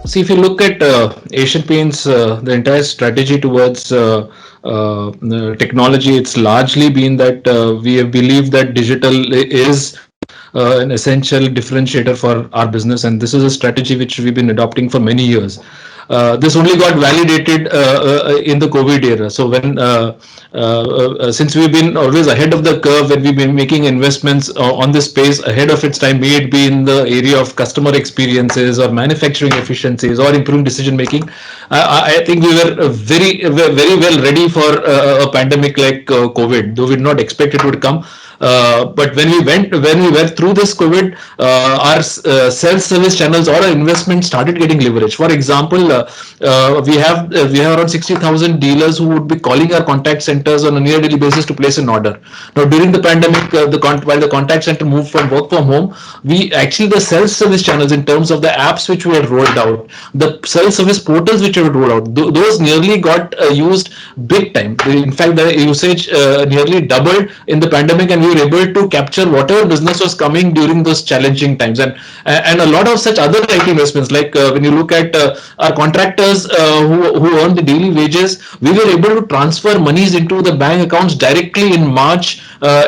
See, if you look at Asian Paints, the entire strategy towards technology, it's largely been that we have believed that digital is an essential differentiator for our business, and this is a strategy which we've been adopting for many years. This only got validated in the COVID era. So since we've been always ahead of the curve when we've been making investments on this space ahead of its time, be it be in the area of customer experiences or manufacturing efficiencies or improving decision making, I think we were very well ready for a pandemic like COVID, though we did not expect it would come. But when we went through this COVID, our self-service channels or our investment started getting leverage. For example, we have around 60,000 dealers who would be calling our contact centers on a near daily basis to place an order. Now during the pandemic, while the contact center moved from work from home, we actually the self-service channels in terms of the apps which we had rolled out, the self-service portals which we had rolled out, those nearly got used big time. In fact, the usage nearly doubled in the pandemic, and we were able to capture whatever business was coming during those challenging times. And a lot of such other IT investments, like when you look at our contractors who earn the daily wages, we were able to transfer monies into the bank accounts directly in March,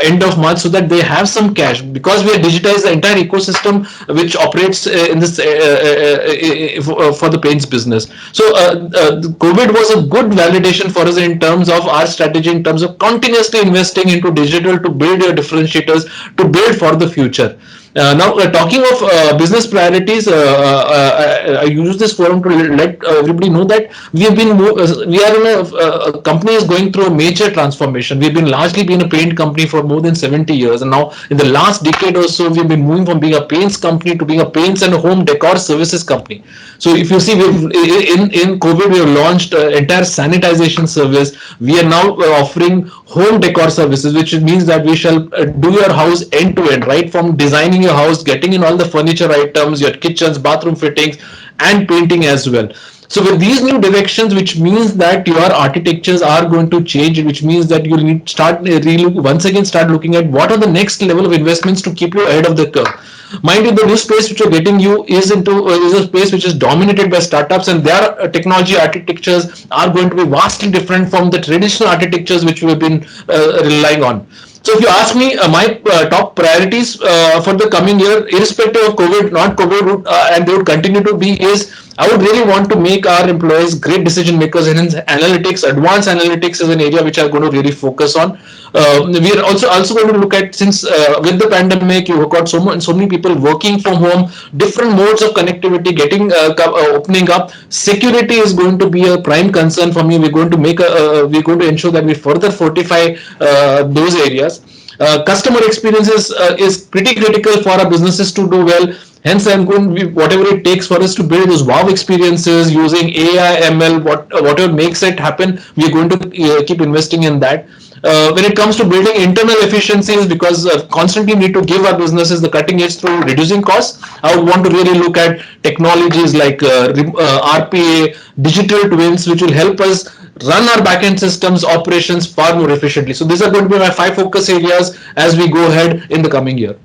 end of March, so that they have some cash, because we have digitized the entire ecosystem which operates in this for the paints business. So COVID was a good validation for us in terms of our strategy, in terms of continuously investing into digital to build your differentiators, to build for the future. Now, talking of business priorities, I use this forum to let everybody know that we are in a company is going through a major transformation. We've been largely been a paint company for more than 70 years, and now in the last decade or so, we've been moving from being a paints company to being a paints and home decor services company. So, if you see, in COVID, we have launched entire sanitization service. We are now offering home decor services, which means that we shall do your house end to end, right from designing your house, getting in all the furniture items, your kitchens, bathroom fittings, and painting as well. So with these new directions, which means that your architectures are going to change, which means that you need once again start looking at what are the next level of investments to keep you ahead of the curve. Mind you, the new space which you're getting you is a space which is dominated by startups, and their technology architectures are going to be vastly different from the traditional architectures which we have been relying on. So if you ask me, my top priorities for the coming year, irrespective of COVID, not COVID, and they would continue to be, is I would really want to make our employees great decision makers, and analytics, advanced analytics is an area which I'm going to really focus on. We are also going to look at, since with the pandemic, you've got so many people working from home, different modes of connectivity getting opening up. Security is going to be a prime concern for me. We're going to ensure that we further fortify those areas. Customer experience is pretty critical for our businesses to do well. Hence, I'm going to be whatever it takes for us to build those wow experiences using AI, ML, whatever makes it happen. We're going to keep investing in that. When it comes to building internal efficiencies, because constantly need to give our businesses the cutting edge through reducing costs, I would want to really look at technologies like RPA, digital twins, which will help us run our backend systems operations far more efficiently. So these are going to be my 5 focus areas as we go ahead in the coming year.